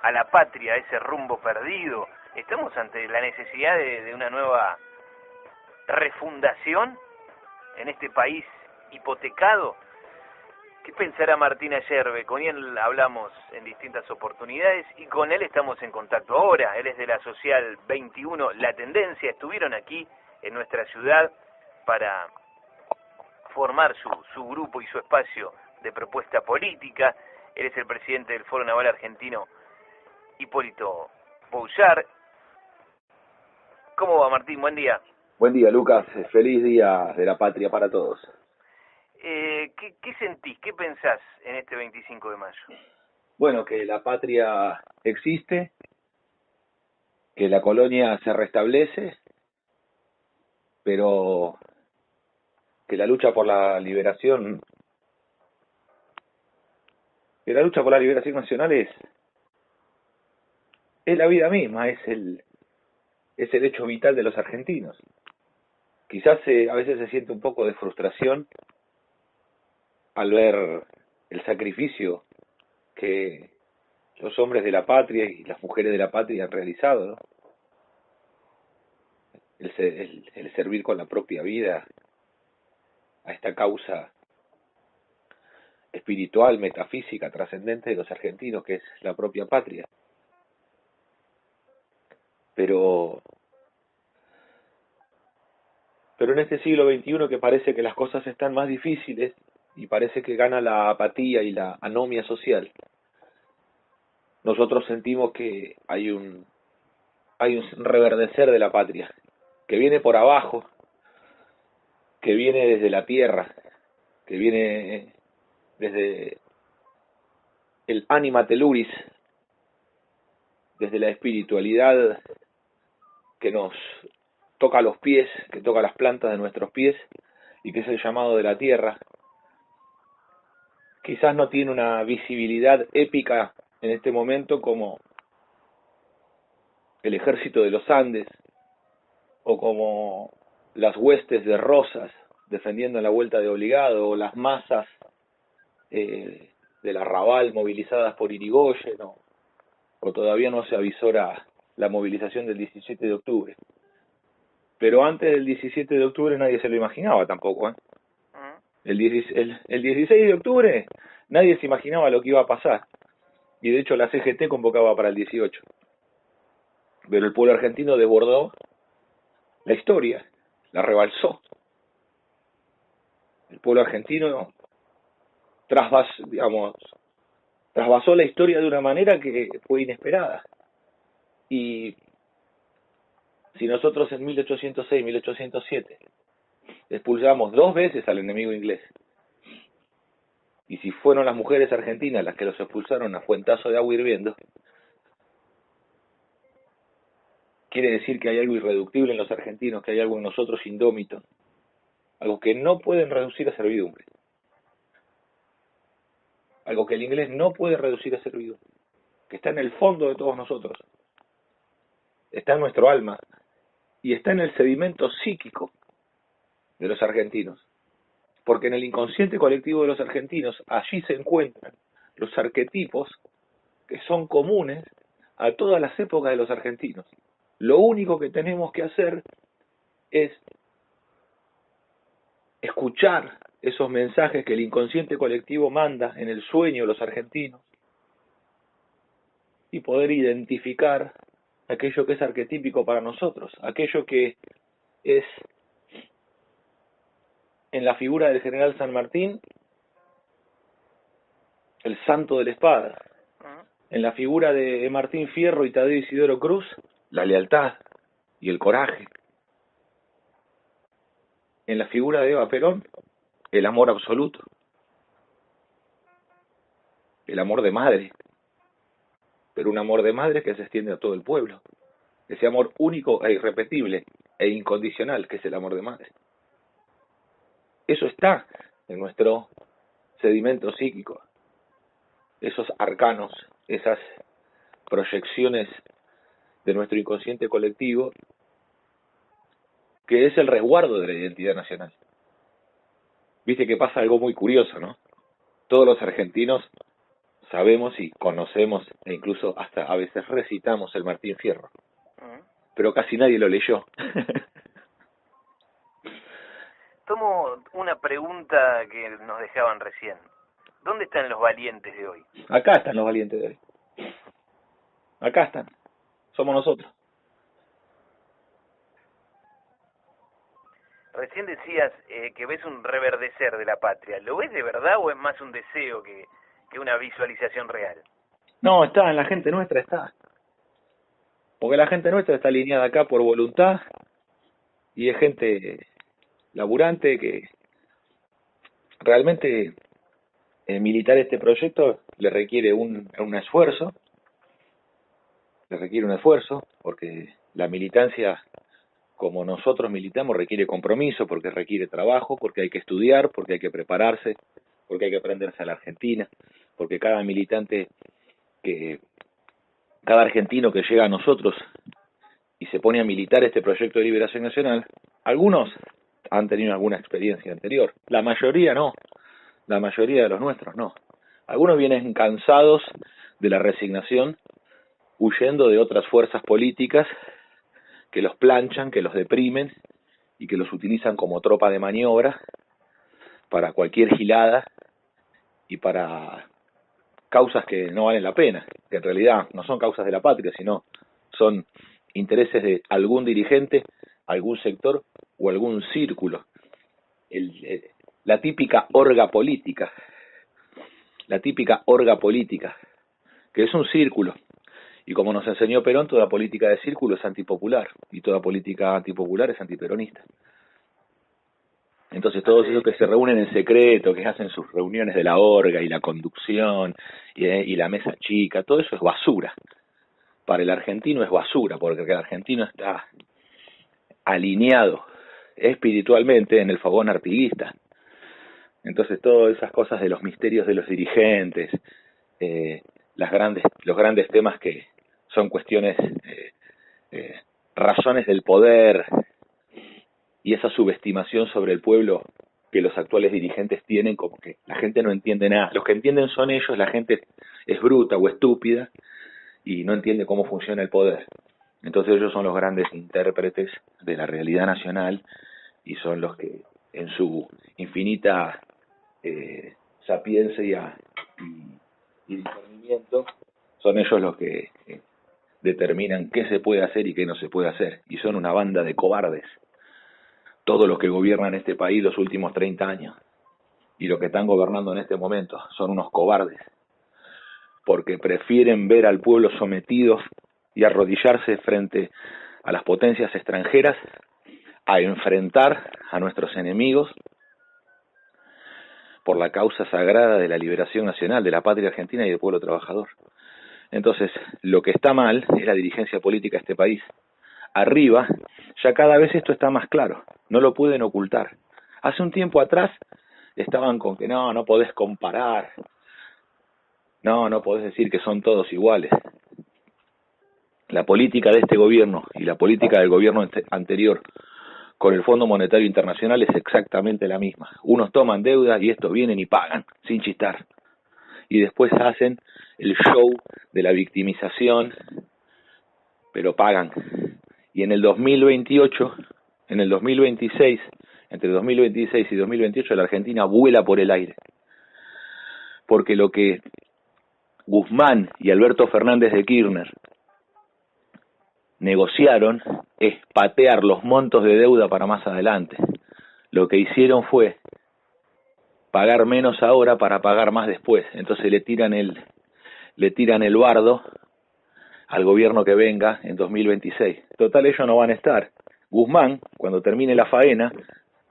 a la patria, a ese rumbo perdido? ¿Estamos ante la necesidad de una nueva refundación en este país hipotecado? ¿Qué pensará Martín Ayerbe? Con él hablamos en distintas oportunidades y con él estamos en contacto ahora. Él es de la Social 21, La Tendencia. Estuvieron aquí en nuestra ciudad para formar su grupo y su espacio de propuesta política. Él es el presidente del Foro Naval Argentino, Hipólito Bouchard. ¿Cómo va, Martín? Buen día. Buen día, Lucas. Feliz día de la patria para todos. ¿Qué sentís? ¿Qué pensás en este 25 de mayo? Bueno, que la patria existe, que la colonia se restablece, pero que la lucha por la liberación, nacional es la vida misma, es el hecho vital de los argentinos. Quizás a veces se siente un poco de frustración al ver el sacrificio que los hombres de la patria y las mujeres de la patria han realizado, ¿no? El servir con la propia vida a esta causa espiritual, metafísica, trascendente de los argentinos, que es la propia patria. Pero en este siglo XXI, que parece que las cosas están más difíciles y parece que gana la apatía y la anomia social, nosotros sentimos que hay un reverdecer de la patria, que viene por abajo, que viene desde la tierra, que viene desde el anima teluris, desde la espiritualidad que nos toca los pies, que toca las plantas de nuestros pies, y que es el llamado de la tierra. Quizás no tiene una visibilidad épica en este momento como el ejército de los Andes, o como las huestes de Rosas defendiendo la vuelta de Obligado, o las masas del Arrabal movilizadas por Irigoyen, o todavía no se avisora la movilización del 17 de octubre. Pero antes del 17 de octubre nadie se lo imaginaba tampoco, ¿eh? El 16 de octubre nadie se imaginaba lo que iba a pasar. Y de hecho la CGT convocaba para el 18. Pero el pueblo argentino desbordó la historia, la rebalsó. El pueblo argentino trasvasó la historia de una manera que fue inesperada. Y si nosotros en 1806, 1807 expulsamos 2 veces al enemigo inglés, y si fueron las mujeres argentinas las que los expulsaron a fuentazo de agua hirviendo, quiere decir que hay algo irreductible en los argentinos, que hay algo en nosotros indómito, algo que no pueden reducir a servidumbre, algo que el inglés no puede reducir a servidumbre, que está en el fondo de todos nosotros, está en nuestro alma y está en el sedimento psíquico de los argentinos, porque en el inconsciente colectivo de los argentinos allí se encuentran los arquetipos que son comunes a todas las épocas de los argentinos. Lo único que tenemos que hacer es escuchar esos mensajes que el inconsciente colectivo manda en el sueño de los argentinos y poder identificar aquello que es arquetípico para nosotros, aquello que es en la figura del general San Martín, el santo de la espada, en la figura de Martín Fierro y Tadeo Isidoro Cruz, la lealtad y el coraje, en la figura de Eva Perón, el amor absoluto, el amor de madre, pero un amor de madre que se extiende a todo el pueblo, ese amor único e irrepetible e incondicional que es el amor de madre. Eso está en nuestro sedimento psíquico, esos arcanos, esas proyecciones de nuestro inconsciente colectivo, que es el resguardo de la identidad nacional. Viste que pasa algo muy curioso, ¿no? Todos los argentinos sabemos y conocemos e incluso hasta a veces recitamos el Martín Fierro, pero casi nadie lo leyó. Tomo una pregunta que nos dejaban recién. ¿Dónde están los valientes de hoy? Acá están los valientes de hoy. Acá están. Somos nosotros. Recién decías que ves un reverdecer de la patria. ¿Lo ves de verdad o es más un deseo que una visualización real? No, está, en la gente nuestra está. Porque la gente nuestra está alineada acá por voluntad y es gente laburante que realmente militar este proyecto le requiere un esfuerzo, porque la militancia, como nosotros militamos, requiere compromiso, porque requiere trabajo, porque hay que estudiar, porque hay que prepararse, porque hay que aprenderse a la Argentina, porque cada argentino que llega a nosotros y se pone a militar este proyecto de liberación nacional, algunos han tenido alguna experiencia anterior, la mayoría no, la mayoría de los nuestros no. Algunos vienen cansados de la resignación, huyendo de otras fuerzas políticas que los planchan, que los deprimen y que los utilizan como tropa de maniobra para cualquier gilada y para causas que no valen la pena, que en realidad no son causas de la patria, sino son intereses de algún dirigente, algún sector o algún círculo. La típica orga política, que es un círculo. Y como nos enseñó Perón, toda política de círculo es antipopular, y toda política antipopular es antiperonista. Entonces todos esos que se reúnen en secreto, que hacen sus reuniones de la orga y la conducción y la mesa chica, todo eso es basura. Para el argentino es basura, porque el argentino está alineado espiritualmente en el fogón artiguista. Entonces todas esas cosas de los misterios de los dirigentes, los grandes temas que son cuestiones, razones del poder, y esa subestimación sobre el pueblo que los actuales dirigentes tienen, como que la gente no entiende nada. Los que entienden son ellos, la gente es bruta o estúpida y no entiende cómo funciona el poder. Entonces ellos son los grandes intérpretes de la realidad nacional y son los que en su infinita sapiencia y discernimiento son ellos los que determinan qué se puede hacer y qué no se puede hacer. Y son una banda de cobardes. Todos los que gobiernan este país los últimos 30 años y los que están gobernando en este momento son unos cobardes, porque prefieren ver al pueblo sometido y arrodillarse frente a las potencias extranjeras a enfrentar a nuestros enemigos por la causa sagrada de la liberación nacional, de la patria argentina y del pueblo trabajador. Entonces, lo que está mal es la dirigencia política de este país. Arriba, ya cada vez esto está más claro, no lo pueden ocultar. Hace un tiempo atrás estaban con que no podés comparar, no podés decir que son todos iguales. La política de este gobierno y la política del gobierno anterior con el Fondo Monetario Internacional es exactamente la misma. Unos toman deuda y estos vienen y pagan, sin chistar. Y después hacen el show de la victimización, pero pagan. Y en el 2028, en el 2026, entre 2026 y 2028, la Argentina vuela por el aire. Porque lo que Guzmán y Alberto Fernández de Kirchner negociaron es patear los montos de deuda para más adelante. Lo que hicieron fue pagar menos ahora para pagar más después. Entonces le tiran el bardo al gobierno que venga en 2026. Total, ellos no van a estar. Guzmán, cuando termine la faena,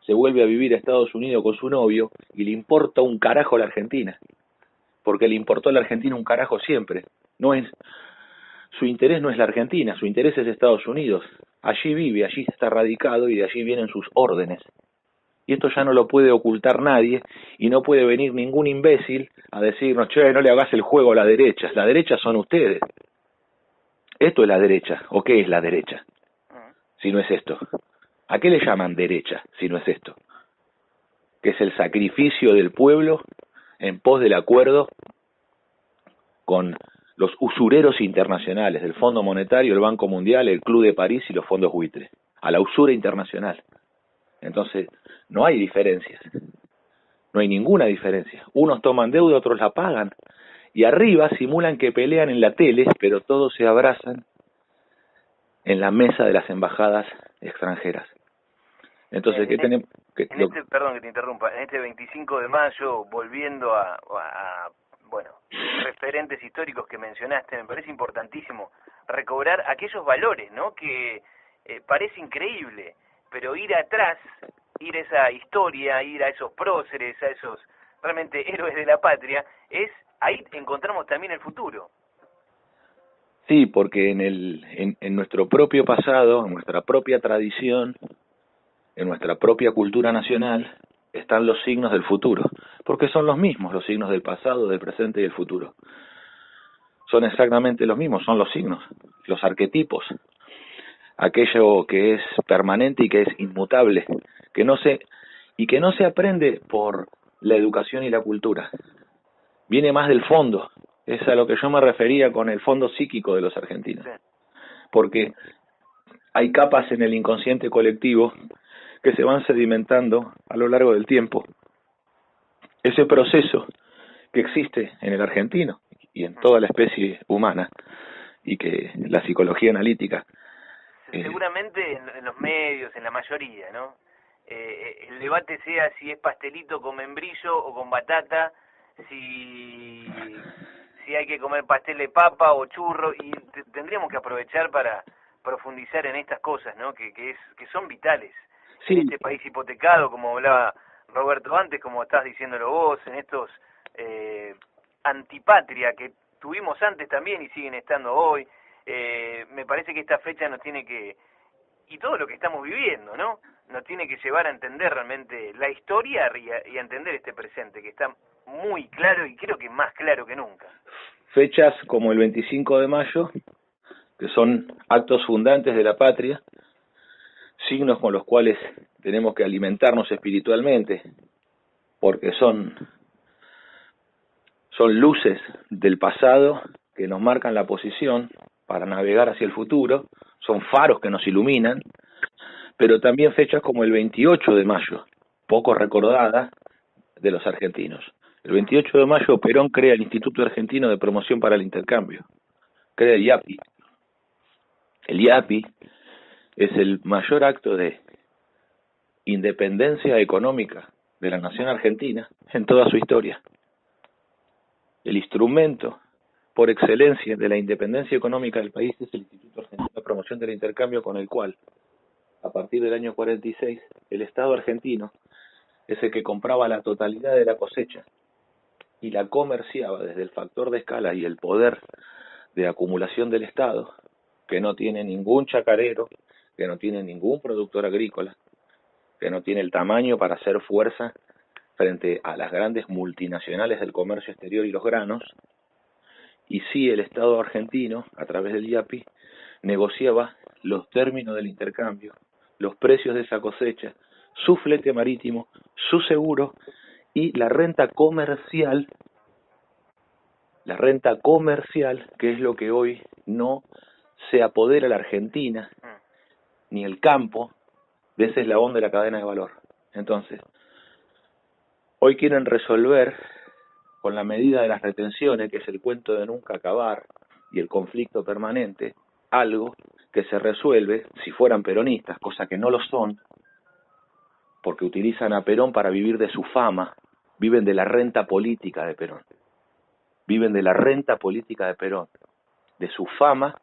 se vuelve a vivir a Estados Unidos con su novio y le importa un carajo a la Argentina. Porque le importó a la Argentina un carajo siempre. Su interés no es la Argentina, su interés es Estados Unidos. Allí vive, allí está radicado y de allí vienen sus órdenes. Y esto ya no lo puede ocultar nadie y no puede venir ningún imbécil a decirnos, che, no le hagas el juego a la derecha. La derecha son ustedes. ¿Esto es la derecha? ¿O qué es la derecha? Si no es esto. ¿A qué le llaman derecha si no es esto? Que es el sacrificio del pueblo en pos del acuerdo con los usureros internacionales del Fondo Monetario, el Banco Mundial, el Club de París y los fondos buitres, a la usura internacional. Entonces, no hay diferencias, no hay ninguna diferencia. Unos toman deuda, otros la pagan, y arriba simulan que pelean en la tele, pero todos se abrazan en la mesa de las embajadas extranjeras. Entonces, ¿qué tenemos? Perdón que te interrumpa, en este 25 de mayo, volviendo a bueno, referentes históricos que mencionaste, me parece importantísimo recobrar aquellos valores, ¿no? Que parece increíble, pero ir atrás, ir a esa historia, ir a esos próceres, a esos realmente héroes de la patria, ahí encontramos también el futuro. Sí, porque en nuestro propio pasado, en nuestra propia tradición, en nuestra propia cultura nacional, están los signos del futuro, porque son los mismos, los signos del pasado, del presente y del futuro. Son exactamente los mismos, son los signos, los arquetipos, aquello que es permanente y que es inmutable, que no se aprende por la educación y la cultura. Viene más del fondo, es a lo que yo me refería con el fondo psíquico de los argentinos. Porque hay capas en el inconsciente colectivo que se van sedimentando a lo largo del tiempo. Ese proceso que existe en el argentino y en toda la especie humana, y que la psicología analítica... Seguramente en los medios, en la mayoría, ¿no? El debate sea si es pastelito con membrillo o con batata, si hay que comer pastel de papa o churro, y tendríamos que aprovechar para profundizar en estas cosas, ¿no? Que son vitales. Sí. En este país hipotecado, como hablaba Roberto antes, como estás diciéndolo vos, en estos antipatria que tuvimos antes también y siguen estando hoy, me parece que esta fecha nos tiene que, y todo lo que estamos viviendo, ¿no? Nos tiene que llevar a entender realmente la historia y a entender este presente, que está muy claro y creo que más claro que nunca. Fechas como el 25 de mayo, que son actos fundantes de la patria, signos con los cuales tenemos que alimentarnos espiritualmente, porque son luces del pasado que nos marcan la posición para navegar hacia el futuro, son faros que nos iluminan, pero también fechas como el 28 de mayo, poco recordada de los argentinos. El 28 de mayo Perón crea el Instituto Argentino de Promoción para el Intercambio, crea el IAPI. El IAPI es el mayor acto de independencia económica de la nación argentina en toda su historia. El instrumento por excelencia de la independencia económica del país es el Instituto Argentino de Promoción del Intercambio, con el cual, a partir del año 46, el Estado argentino es el que compraba la totalidad de la cosecha y la comerciaba desde el factor de escala y el poder de acumulación del Estado, que no tiene ningún chacarero, que no tiene ningún productor agrícola, que no tiene el tamaño para hacer fuerza frente a las grandes multinacionales del comercio exterior y los granos. Y sí, el Estado argentino, a través del IAPI, negociaba los términos del intercambio, los precios de esa cosecha, su flete marítimo, su seguro y la renta comercial, que es lo que hoy no se apodera la Argentina, ni el campo, de ese eslabón de la cadena de valor. Entonces, hoy quieren resolver con la medida de las retenciones, que es el cuento de nunca acabar y el conflicto permanente, algo que se resuelve si fueran peronistas, cosa que no lo son, porque utilizan a Perón para vivir de su fama, viven de la renta política de Perón, de su fama,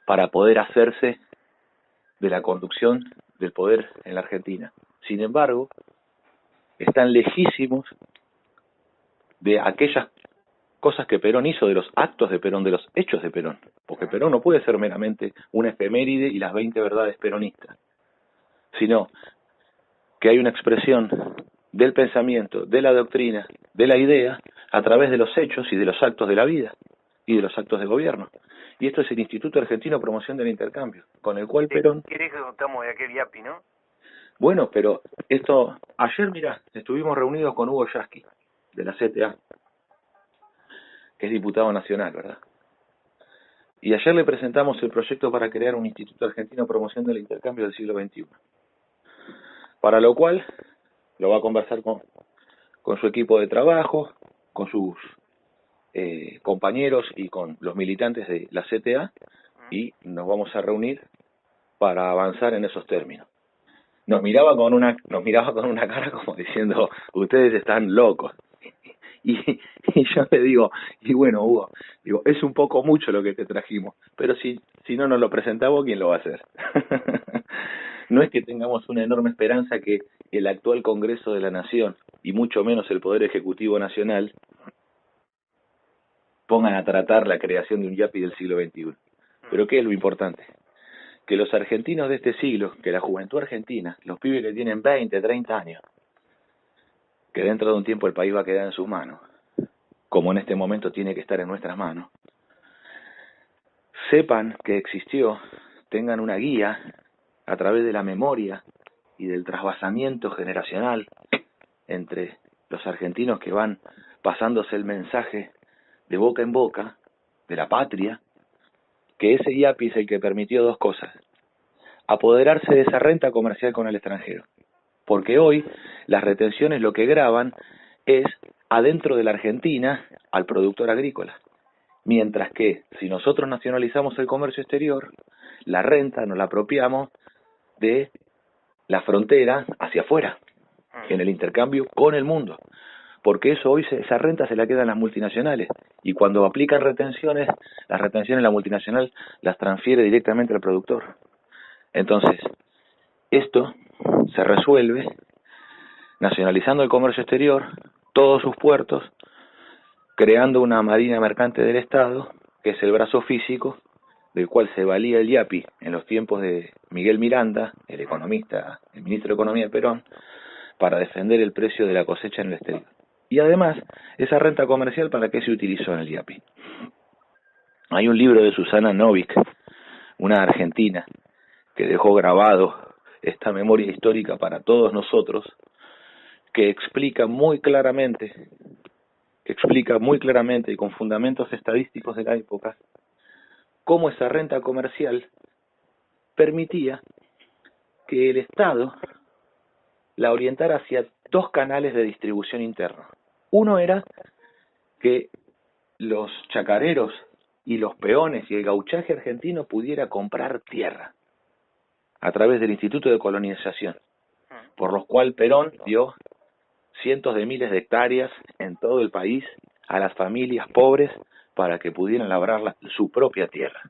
para poder hacerse de la conducción del poder en la Argentina. Sin embargo, están lejísimos de aquellas cosas que Perón hizo, de los actos de Perón, de los hechos de Perón, porque Perón no puede ser meramente una efeméride y las 20 verdades peronistas, sino que hay una expresión del pensamiento, de la doctrina, de la idea, a través de los hechos y de los actos de la vida y de los actos de gobierno. Y esto es el Instituto Argentino de Promoción del Intercambio, con el cual Perón... ¿Querés que contamos de aquel IAPI, no? Bueno, pero esto... Ayer, mirá, estuvimos reunidos con Hugo Yasky, de la CTA. que es diputado nacional, ¿verdad? Y ayer le presentamos el proyecto para crear un Instituto Argentino de Promoción del Intercambio del siglo XXI. Para lo cual lo va a conversar con su equipo de trabajo, con sus compañeros y con los militantes de la CTA, y nos vamos a reunir para avanzar en esos términos. Nos miraba con una cara como diciendo, ustedes están locos. Y yo le digo, y bueno, Hugo, digo, es un poco mucho lo que te trajimos, pero si no nos lo presentamos, ¿quién lo va a hacer? No es que tengamos una enorme esperanza que el actual Congreso de la Nación, y mucho menos el Poder Ejecutivo Nacional, pongan a tratar la creación de un IAPI del siglo XXI. Pero ¿qué es lo importante? Que los argentinos de este siglo, que la juventud argentina, los pibes que tienen 20, 30 años, que dentro de un tiempo el país va a quedar en sus manos, como en este momento tiene que estar en nuestras manos, sepan que existió, tengan una guía a través de la memoria y del trasvasamiento generacional entre los argentinos que van pasándose el mensaje de boca en boca de la patria, que ese IAPI es el que permitió dos cosas: apoderarse de esa renta comercial con el extranjero, porque hoy las retenciones lo que graban es adentro de la Argentina al productor agrícola, mientras que si nosotros nacionalizamos el comercio exterior, la renta nos la apropiamos de la frontera hacia afuera, en el intercambio con el mundo, porque eso hoy esa renta se la quedan las multinacionales, y cuando aplican retenciones, las retenciones la multinacional las transfiere directamente al productor. Entonces, esto se resuelve nacionalizando el comercio exterior, todos sus puertos, creando una marina mercante del Estado, que es el brazo físico del cual se valía el IAPI en los tiempos de Miguel Miranda, el economista, el ministro de Economía de Perón, para defender el precio de la cosecha en el exterior. Y además, esa renta comercial, ¿para qué se utilizó en el IAPI? Hay un libro de Susana Novik, una argentina, que dejó grabado esta memoria histórica para todos nosotros, que explica muy claramente y con fundamentos estadísticos de la época, cómo esa renta comercial permitía que el Estado la orientara hacia dos canales de distribución internos. Uno era que los chacareros y los peones y el gauchaje argentino pudiera comprar tierra a través del Instituto de Colonización, por lo cual Perón dio cientos de miles de hectáreas en todo el país a las familias pobres para que pudieran labrar su propia tierra.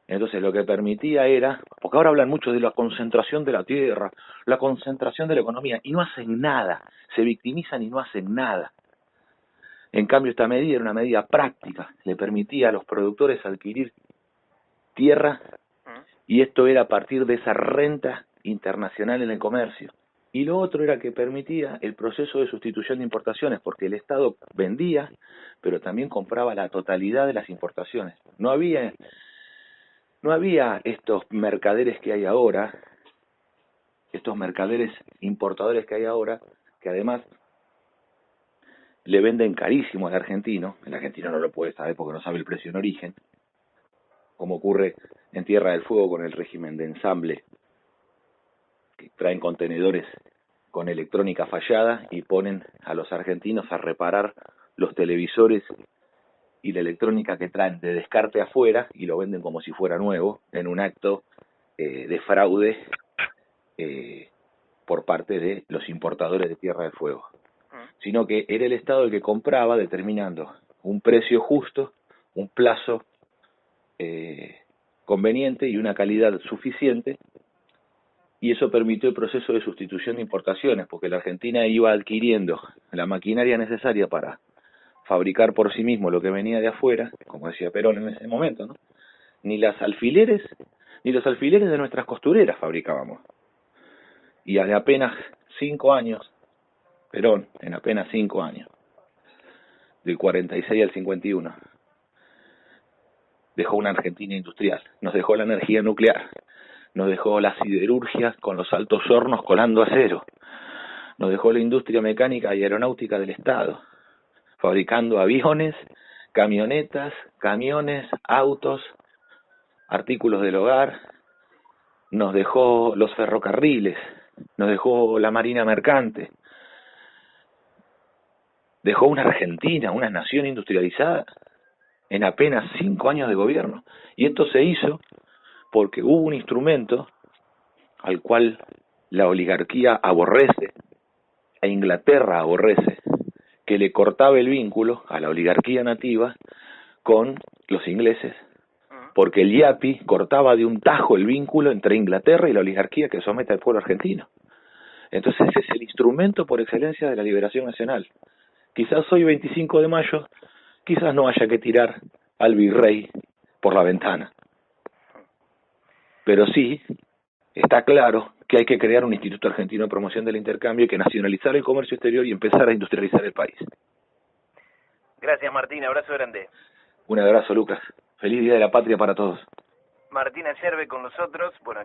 Entonces lo que permitía era, porque ahora hablan mucho de la concentración de la tierra, la concentración de la economía, y no hacen nada, se victimizan y no hacen nada. En cambio, esta medida era una medida práctica, le permitía a los productores adquirir tierra, y esto era a partir de esa renta internacional en el comercio. Y lo otro era que permitía el proceso de sustitución de importaciones, porque el Estado vendía, pero también compraba la totalidad de las importaciones. No había estos mercaderes que hay ahora, estos mercaderes importadores que hay ahora, que además le venden carísimo al argentino. El argentino no lo puede saber porque no sabe el precio en origen, como ocurre en Tierra del Fuego con el régimen de ensamble, que traen contenedores con electrónica fallada y ponen a los argentinos a reparar los televisores y la electrónica que traen de descarte afuera y lo venden como si fuera nuevo, en un acto de fraude por parte de los importadores de Tierra del Fuego. Sino que era el Estado el que compraba, determinando un precio justo, un plazo conveniente y una calidad suficiente, y eso permitió el proceso de sustitución de importaciones, porque la Argentina iba adquiriendo la maquinaria necesaria para fabricar por sí mismo lo que venía de afuera, como decía Perón en ese momento, ¿no? Ni los alfileres de nuestras costureras fabricábamos. Y de apenas 5 años, Perón, en apenas 5 años, del 46 al 51, dejó una Argentina industrial, nos dejó la energía nuclear, nos dejó la siderurgia con los altos hornos colando acero, nos dejó la industria mecánica y aeronáutica del Estado, fabricando aviones camionetas, camiones, autos, artículos del hogar, nos dejó los ferrocarriles, nos dejó la marina mercante, dejó una Argentina, una nación industrializada en apenas 5 años de gobierno. Y esto se hizo porque hubo un instrumento al cual la oligarquía aborrece, e Inglaterra aborrece, que le cortaba el vínculo a la oligarquía nativa con los ingleses, porque el IAPI cortaba de un tajo el vínculo entre Inglaterra y la oligarquía que somete al pueblo argentino. Entonces ese es el instrumento por excelencia de la liberación nacional. Quizás hoy 25 de mayo, quizás no haya que tirar al virrey por la ventana, pero sí está claro que hay que crear un Instituto Argentino de Promoción del Intercambio, y que nacionalizar el comercio exterior y empezar a industrializar el país. Gracias, Martín. Abrazo grande. Un abrazo, Lucas. Feliz Día de la Patria para todos. Martín Ayerbe con nosotros. Bueno.